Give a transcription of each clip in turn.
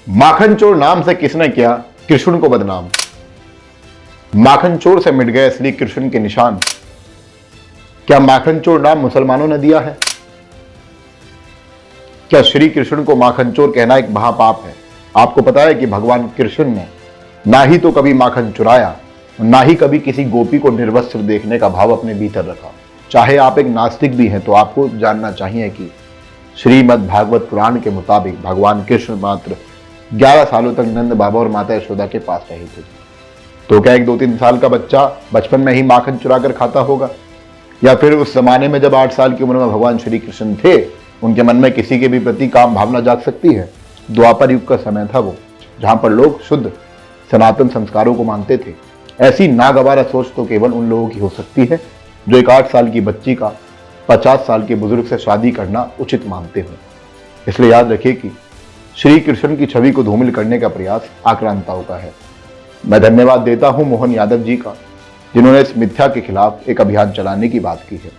माखन चोर नाम से किसने किया कृष्ण को बदनाम। माखन चोर से मिट गए असली कृष्ण के निशान। क्या माखन चोर नाम मुसलमानों ने दिया है? क्या श्री कृष्ण को माखन चोर कहना एक महापाप है? आपको पता है कि भगवान कृष्ण ने ना ही तो कभी माखन चुराया, ना ही कभी किसी गोपी को निर्वस्त्र देखने का भाव अपने भीतर रखा। चाहे आप एक नास्तिक भी हैं तो आपको जानना चाहिए कि श्रीमद् भागवत पुराण के मुताबिक भगवान कृष्ण मात्र 11 सालों तक नंद बाबा और माता यशोदा के पास रहे थे। तो क्या एक 2-3 साल का बच्चा बचपन में ही माखन चुरा कर खाता होगा? या फिर उस जमाने में जब 8 साल की उम्र में भगवान श्री कृष्ण थे, उनके मन में किसी के भी प्रति काम भावना जाग सकती है? द्वापर युग का समय था वो, जहां पर लोग शुद्ध सनातन संस्कारों को मानते थे। ऐसी नागवारा सोच तो केवल उन लोगों की हो सकती है जो एक 8 साल की बच्ची का 50 साल के बुजुर्ग से शादी करना उचित मानते हो। इसलिए याद रखिए कि श्री कृष्ण की छवि को धूमिल करने का प्रयास आक्रांताओं का है। मैं धन्यवाद देता हूं मोहन यादव जी का, जिन्होंने इस मिथ्या के खिलाफ एक अभियान चलाने की बात की है।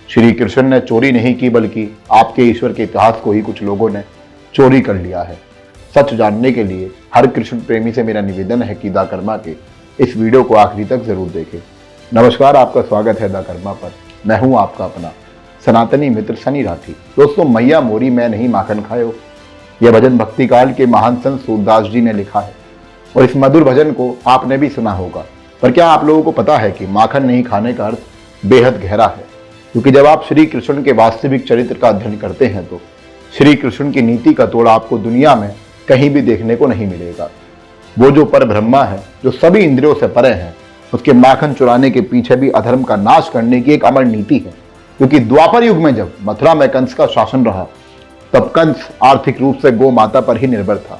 श्री कृष्ण ने चोरी नहीं की, बल्कि आपके ईश्वर के इतिहास को ही कुछ लोगों ने चोरी कर लिया है। सच जानने के लिए हर कृष्ण प्रेमी से मेरा निवेदन है कि दा कर्मा के इस वीडियो को आखिरी तक जरूर देखें। नमस्कार, आपका स्वागत है दा कर्मा पर। मैं हूं आपका अपना सनातनी मित्र सनी राठी। दोस्तों, मैया मोरी मैं नहीं माखन खायो, यह भजन भक्ति काल के महान संत सूरदास जी ने लिखा है और इस मधुर भजन को आपने भी सुना होगा। पर क्या आप लोगों को पता है कि माखन नहीं खाने का अर्थ बेहद गहरा है? क्योंकि जब आप श्री कृष्ण के वास्तविक चरित्र का अध्ययन करते हैं तो श्री कृष्ण की नीति का तोड़ आपको दुनिया में कहीं भी देखने को नहीं मिलेगा। वो जो पर ब्रह्मा है, जो सभी इंद्रियों से परे है, उसके माखन चुराने के पीछे भी अधर्म का नाश करने की एक अमर नीति है। क्योंकि द्वापर युग में जब मथुरा में कंस का शासन रहा, तब कंस आर्थिक रूप से गौ माता पर ही निर्भर था।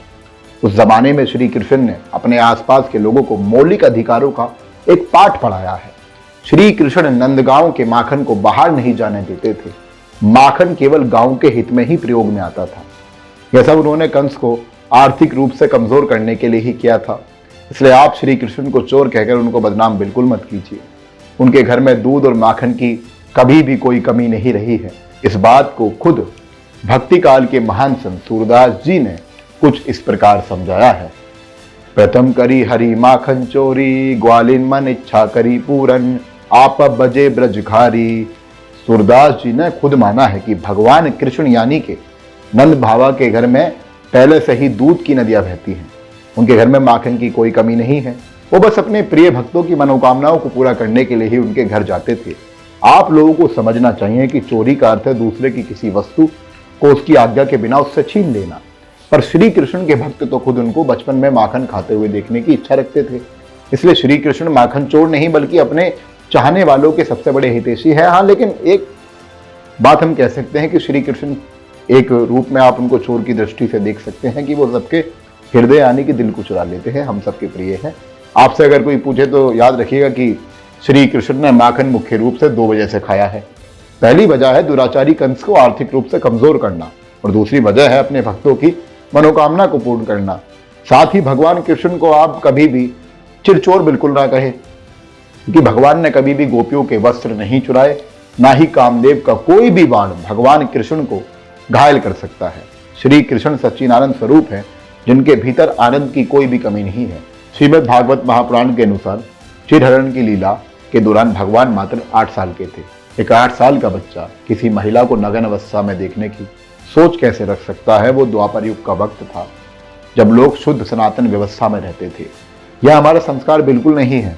उस जमाने में श्री कृष्ण ने अपने आसपास के लोगों को मौलिक अधिकारों का एक पाठ पढ़ाया है। श्री कृष्ण नंदगांव के माखन को बाहर नहीं जाने देते थे। माखन केवल गांव के हित में ही प्रयोग में आता था। यह सब उन्होंने कंस को आर्थिक रूप से कमजोर करने के लिए ही किया था। इसलिए आप श्री कृष्ण को चोर कहकर उनको बदनाम बिल्कुल मत कीजिए। उनके घर में दूध और माखन की कभी भी कोई कमी नहीं रही है। इस बात को खुद भक्ति काल के महान संत सूरदास जी ने कुछ इस प्रकार समझाया है। प्रथम करी हरि माखन चोरी, ग्वालिन मन इच्छा करी पूरन, आप बजे ब्रजखारी। सूरदास जी ने खुद माना है कि भगवान कृष्ण यानी के नंद बाबा के घर में पहले से ही दूध की नदियां बहती हैं। उनके घर में माखन की कोई कमी नहीं है। वो बस अपने प्रिय भक्तों की मनोकामनाओं को पूरा करने के लिए ही उनके घर जाते थे। आप लोगों को समझना चाहिए कि चोरी का अर्थ है दूसरे की किसी वस्तु को उसकी आज्ञा के बिना उससे छीन लेना। पर श्री कृष्ण के भक्त तो खुद उनको बचपन में माखन खाते हुए देखने की इच्छा रखते थे। इसलिए श्री कृष्ण माखन चोर नहीं, बल्कि अपने चाहने वालों के सबसे बड़े हितैषी है। हाँ, लेकिन एक बात हम कह सकते हैं कि श्री कृष्ण एक रूप में आप उनको चोर की दृष्टि से देख सकते हैं कि वो सबके हृदय यानी कि दिल को चुरा लेते हैं। हम सबके प्रिय हैं। आपसे अगर कोई पूछे तो याद रखिएगा कि श्री कृष्ण ने माखन मुख्य रूप से 2 वजह से खाया है। पहली वजह है दुराचारी कंस को आर्थिक रूप से कमजोर करना, और दूसरी वजह है अपने भक्तों की मनोकामना को पूर्ण करना। साथ ही भगवान कृष्ण को आप कभी भी चिरचोर बिल्कुल ना कहे, क्योंकि भगवान ने कभी भी गोपियों के वस्त्र नहीं चुराए, ना ही कामदेव का कोई भी बाण भगवान कृष्ण को घायल कर सकता है। श्री कृष्ण सच्चिदानंद स्वरूप है, जिनके भीतर आनंद की कोई भी कमी नहीं है। श्रीमद् भागवत महापुराण के अनुसार चिरहरण की लीला के दौरान भगवान मात्र 8 साल के थे। एक 8 साल का बच्चा किसी महिला को नग्न अवस्था में देखने की सोच कैसे रख सकता है? वो द्वापर युग का वक्त था, जब लोग शुद्ध सनातन व्यवस्था में रहते थे। यह हमारा संस्कार बिल्कुल नहीं है।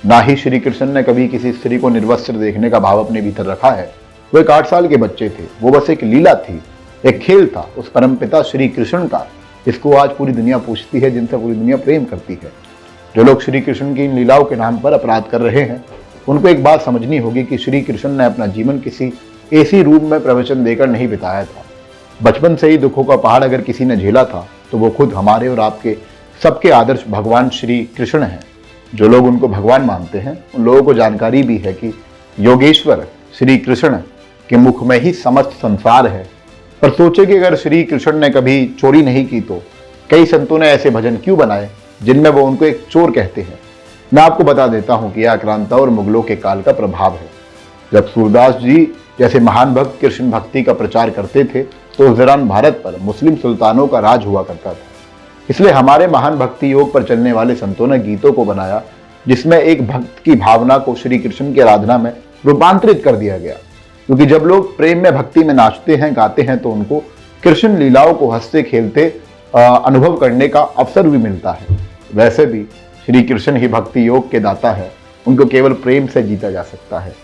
ना ही श्री कृष्ण ने कभी किसी स्त्री को निर्वस्त्र देखने का भाव अपने भीतर रखा है। वो एक 8 साल के बच्चे थे। वो बस एक लीला थी, एक खेल था उस परमपिता श्री कृष्ण का, जिसको आज पूरी दुनिया पूछती है, जिनसे पूरी दुनिया प्रेम करती है। जो लोग श्री कृष्ण की इन लीलाओं के नाम पर अपराध कर रहे हैं, उनको एक बात समझनी होगी कि श्री कृष्ण ने अपना जीवन किसी ऐसी रूप में प्रवचन देकर नहीं बिताया था। बचपन से ही दुखों का पहाड़ अगर किसी ने झेला था तो वो खुद हमारे और आपके सबके आदर्श भगवान श्री कृष्ण हैं। जो लोग उनको भगवान मानते हैं, उन लोगों को जानकारी भी है कि योगेश्वर श्री कृष्ण के मुख में ही समस्त संसार है। पर सोचे कि अगर श्री कृष्ण ने कभी चोरी नहीं की तो कई संतों ने ऐसे भजन क्यों बनाए जिनमें वो उनको एक चोर कहते हैं? मैं आपको बता देता हूं कि यह आक्रांता और मुगलों के काल का प्रभाव है। जब सूरदास जी जैसे महान भक्त कृष्ण भक्ति का प्रचार करते थे तो उस दौरान भारत पर मुस्लिम सुल्तानों का राज हुआ करता था। इसलिए हमारे महान भक्ति योग पर चलने वाले संतों ने गीतों को बनाया जिसमें एक भक्त की भावना को श्री कृष्ण की आराधना में रूपांतरित कर दिया गया। क्योंकि जब लोग प्रेम में भक्ति में नाचते हैं गाते हैं तो उनको कृष्ण लीलाओं को हंसते खेलते अनुभव करने का अवसर भी मिलता है। वैसे भी श्री कृष्ण ही भक्ति योग के दाता है, उनको केवल प्रेम से जीता जा सकता है।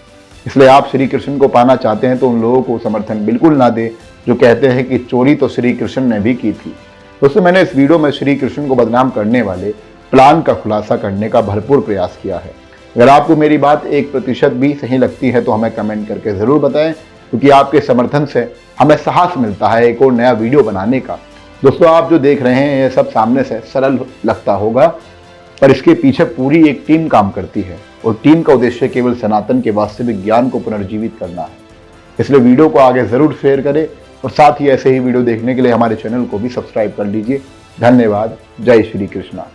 इसलिए आप श्री कृष्ण को पाना चाहते हैं तो उन लोगों को समर्थन बिल्कुल ना दें जो कहते हैं कि चोरी तो श्री कृष्ण ने भी की थी। दोस्तों, मैंने इस वीडियो में श्री कृष्ण को बदनाम करने वाले प्लान का खुलासा करने का भरपूर प्रयास किया है। अगर आपको मेरी बात 1% भी सही लगती है तो हमें कमेंट करके ज़रूर बताएं, क्योंकि आपके समर्थन से हमें साहस मिलता है एक और नया वीडियो बनाने का। दोस्तों, आप जो देख रहे हैं ये सब सामने से सरल लगता होगा, पर इसके पीछे पूरी एक टीम काम करती है और टीम का उद्देश्य केवल सनातन के वास्तविक ज्ञान को पुनर्जीवित करना है। इसलिए वीडियो को आगे ज़रूर शेयर करें और साथ ही ऐसे ही वीडियो देखने के लिए हमारे चैनल को भी सब्सक्राइब कर लीजिए। धन्यवाद। जय श्री कृष्णा।